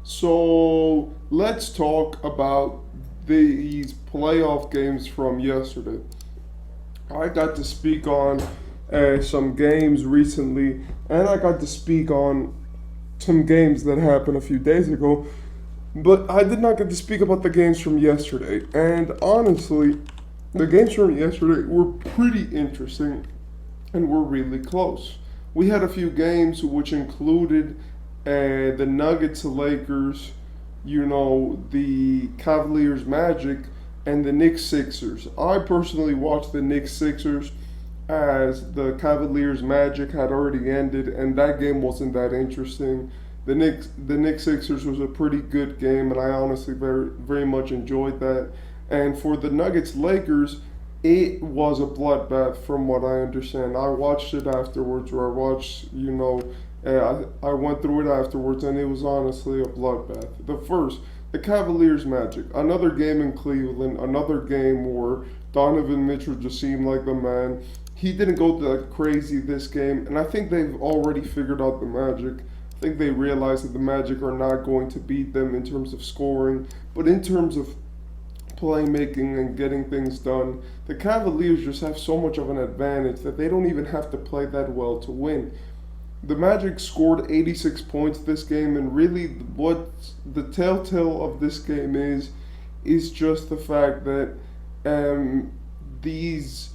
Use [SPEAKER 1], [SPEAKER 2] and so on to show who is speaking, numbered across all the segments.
[SPEAKER 1] So let's talk about these playoff games from yesterday. I got to speak on some games recently, and I got to speak on some games that happened a few days ago, but I did not get to speak about the games from yesterday. And honestly, the games from yesterday were pretty interesting and were really close. We had a few games which included the Nuggets Lakers, the Cavaliers Magic, and the Knicks Sixers. I personally watched the Knicks Sixers as the Cavaliers Magic had already ended, and that game wasn't that interesting. The Knicks Sixers was a pretty good game, and I honestly very much enjoyed that. And for the Nuggets Lakers, it was a bloodbath from what I understand. I watched it afterwards, or I watched, I went through it afterwards, and it was honestly a bloodbath. The Cavaliers Magic, another game in Cleveland, another game where Donovan Mitchell just seemed like the man. He didn't go that crazy this game, and I think they've already figured out the Magic. I think they realize that the Magic are not going to beat them in terms of scoring, but in terms of playmaking and getting things done, the Cavaliers just have so much of an advantage that they don't even have to play that well to win. The Magic scored 86 points this game, and really, what the telltale of this game is just the fact that these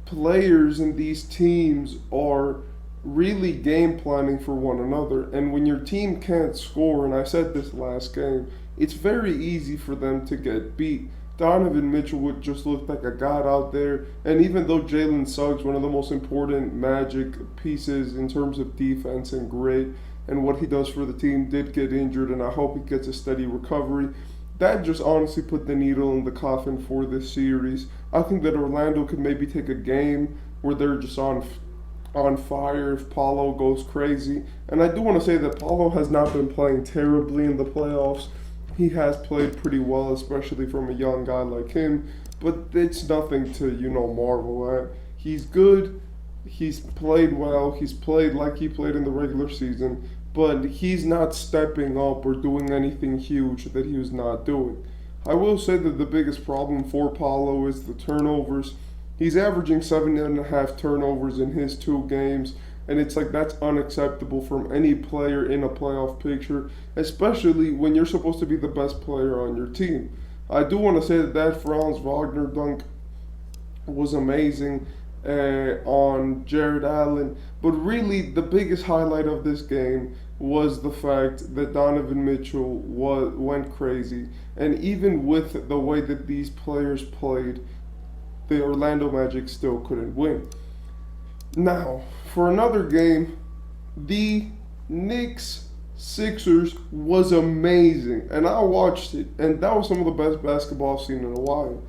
[SPEAKER 1] players and these teams are really game planning for one another. And when your team can't score, and I said this last game, it's very easy for them to get beat. Donovan Mitchell would just look like a god out there. And even though Jalen Suggs, one of the most important Magic pieces in terms of defense and grit and what he does for the team, did get injured, and I hope he gets a steady recovery. That just honestly put the needle in the coffin for this series. I think that Orlando could maybe take a game where they're just on fire if Paulo goes crazy. And I do want to say that Paulo has not been playing terribly in the playoffs. He has played pretty well, especially from a young guy like him, but it's nothing to, marvel at. He's good, he's played well, he's played like he played in the regular season, but he's not stepping up or doing anything huge that he was not doing. I will say that the biggest problem for Paulo is the turnovers. He's averaging 7.5 turnovers in his 2 games, and it's like that's unacceptable from any player in a playoff picture, especially when you're supposed to be the best player on your team. I do want to say that Franz Wagner dunk was amazing on Jared Allen, but really the biggest highlight of this game was the fact that Donovan Mitchell went crazy, and even with the way that these players played, the Orlando Magic still couldn't win. Now, for another game, the Knicks Sixers was amazing, and I watched it, and that was some of the best basketball I've seen in a while.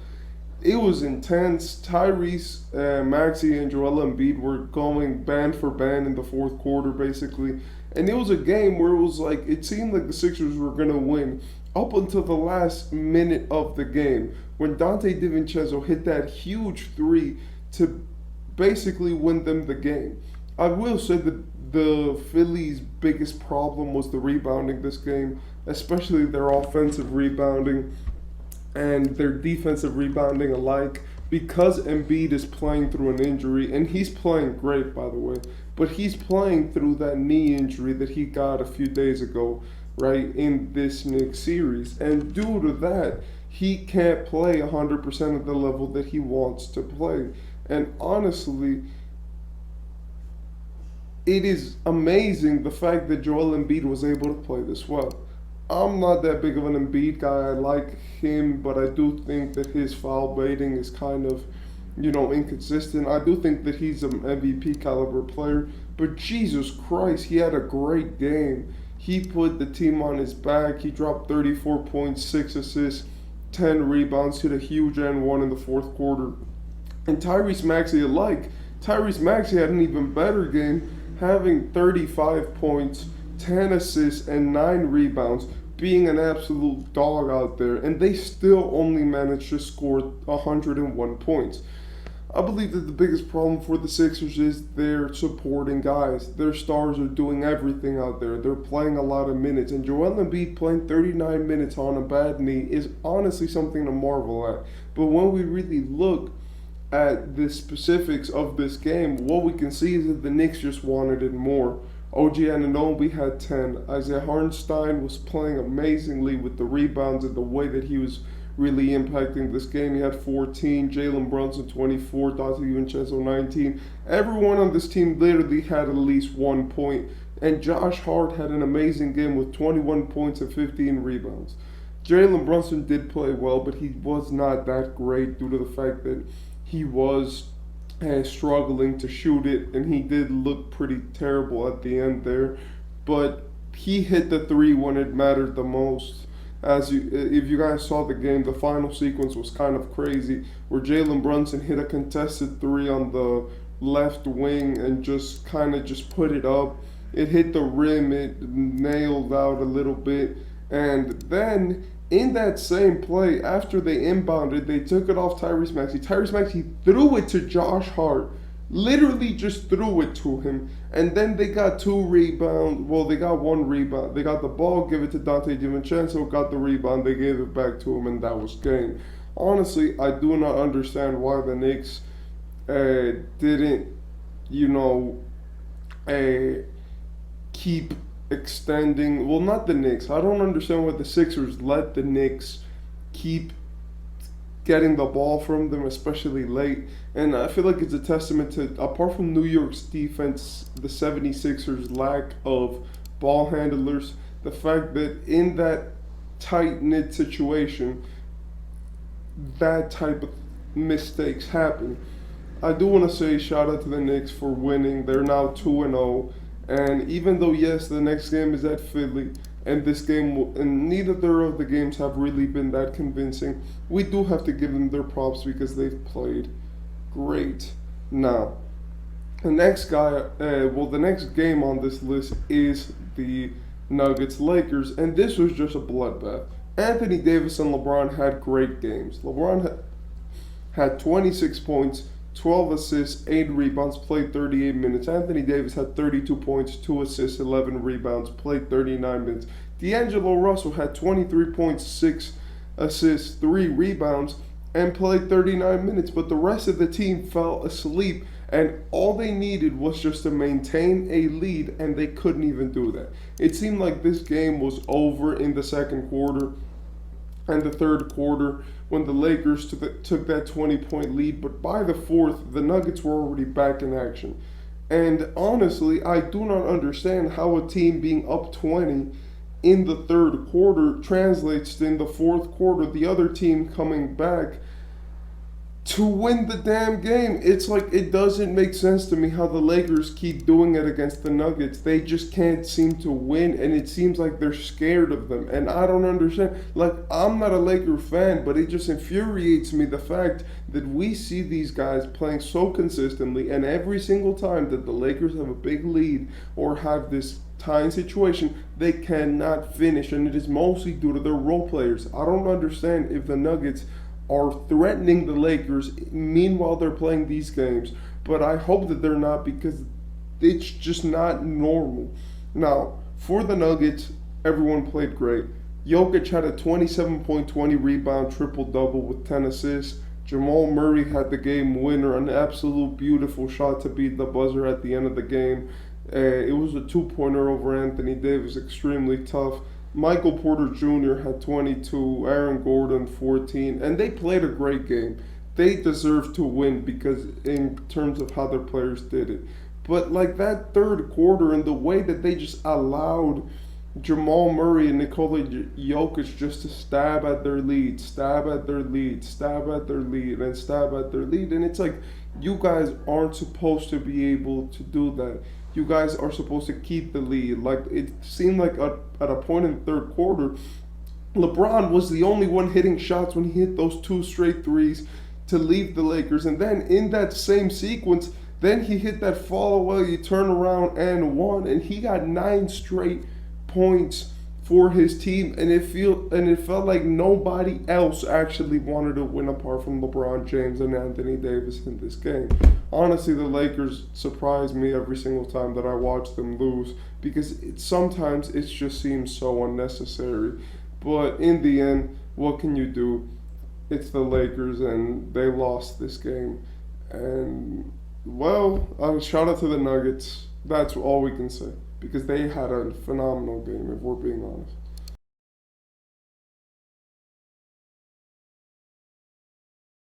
[SPEAKER 1] It was intense. Tyrese Maxey and Joel Embiid were going band for band in the fourth quarter, basically, and it was a game where it was like it seemed like the Sixers were gonna win up until the last minute of the game when Dante DiVincenzo hit that huge three to basically win them the game. I will say that the Phillies' biggest problem was the rebounding this game, especially their offensive rebounding and their defensive rebounding alike, because Embiid is playing through an injury, and he's playing great, by the way, but he's playing through that knee injury that he got a few days ago, right, in this Knicks series. And due to that, he can't play 100% of the level that he wants to play. And honestly, it is amazing the fact that Joel Embiid was able to play this well. I'm not that big of an Embiid guy. I like him, but I do think that his foul baiting is kind of, inconsistent. I do think that he's an MVP caliber player, but Jesus Christ, he had a great game. He put the team on his back. He dropped 34 points, 6 assists, 10 rebounds, hit a huge N1 in the fourth quarter. And Tyrese Maxey alike. Tyrese Maxey had an even better game, having 35 points, 10 assists, and 9 rebounds, being an absolute dog out there. And they still only managed to score 101 points. I believe that the biggest problem for the Sixers is their supporting guys. Their stars are doing everything out there. They're playing a lot of minutes. And Joel Embiid playing 39 minutes on a bad knee is honestly something to marvel at. But when we really look at the specifics of this game, what we can see is that the Knicks just wanted it more. OG Anunoby had 10. Isaiah Hartenstein was playing amazingly with the rebounds and the way that he was really impacting this game. He had 14, Jalen Brunson 24, Dante DiVincenzo 19. Everyone on this team literally had at least 1 point. And Josh Hart had an amazing game with 21 points and 15 rebounds. Jalen Brunson did play well, but he was not that great due to the fact that he was struggling to shoot it, and he did look pretty terrible at the end there. But he hit the three when it mattered the most. If you guys saw the game, the final sequence was kind of crazy, where Jalen Brunson hit a contested three on the left wing and just kind of just put it up. It hit the rim, it nailed out a little bit, and then in that same play, after they inbounded, they took it off Tyrese Maxey. Tyrese Maxey threw it to Josh Hart. Literally just threw it to him. And then they got 2 rebounds. Well, they got 1 rebound. They got the ball, give it to Dante DiVincenzo, got the rebound, they gave it back to him, and that was game. Honestly, I do not understand why the Knicks didn't, keep extending. Well, not the Knicks. I don't understand why the Sixers let the Knicks keep getting the ball from them, especially late. And I feel like it's a testament to, apart from New York's defense, the 76ers' lack of ball handlers, the fact that in that tight-knit situation, that type of mistakes happen. I do want to say shout out to the Knicks for winning. They're now 2-0. And even though, yes, the next game is at Philly, and this game, and neither of the games have really been that convincing, we do have to give them their props because they've played great. Now, the next game on this list is the Nuggets-Lakers, and this was just a bloodbath. Anthony Davis and LeBron had great games. LeBron had 26 points, 12 assists, 8 rebounds, played 38 minutes. Anthony Davis had 32 points, 2 assists, 11 rebounds, played 39 minutes. D'Angelo Russell had 23 points, 6 assists, 3 rebounds, and played 39 minutes. But the rest of the team fell asleep, and all they needed was just to maintain a lead, and they couldn't even do that. It seemed like this game was over in the second quarter and the third quarter when the Lakers took that 20-point lead. But by the fourth, the Nuggets were already back in action. And honestly, I do not understand how a team being up 20 in the third quarter translates to, in the fourth quarter, the other team coming back to win the damn game. It's like, it doesn't make sense to me how the Lakers keep doing it against the Nuggets. They just can't seem to win, and it seems like they're scared of them. And I don't understand. Like, I'm not a Laker fan, but it just infuriates me, the fact that we see these guys playing so consistently, and every single time that the Lakers have a big lead or have this tying situation, they cannot finish, and it is mostly due to their role players. I don't understand if the Nuggets are threatening the Lakers meanwhile they're playing these games, but I hope that they're not, because it's just not normal. Now, for the Nuggets, everyone played great. Jokic had a 27.20 rebound triple-double with 10 assists. Jamal Murray had the game winner, an absolute beautiful shot to beat the buzzer at the end of the game. It was a 2-pointer over Anthony Davis, extremely tough. Michael Porter Jr. had 22, Aaron Gordon 14, and they played a great game. They deserved to win because in terms of how their players did it. But like that third quarter and the way that they just allowed Jamal Murray and Nikola Jokic just to stab at their lead, stab at their lead, stab at their lead, and stab at their lead. And it's like, you guys aren't supposed to be able to do that. You guys are supposed to keep the lead. Like, it seemed like at a point in the third quarter, LeBron was the only one hitting shots when he hit those 2 straight threes to leave the Lakers. And then in that same sequence, then he hit that fall away, you turn around and won, and he got 9 straight points for his team, and it felt like nobody else actually wanted to win apart from LeBron James and Anthony Davis in this game. Honestly, the Lakers surprise me every single time that I watch them lose because sometimes it just seems so unnecessary. But in the end, what can you do? It's the Lakers, and they lost this game. And well, shout out to the Nuggets. That's all we can say because they had a phenomenal game, if we're being honest.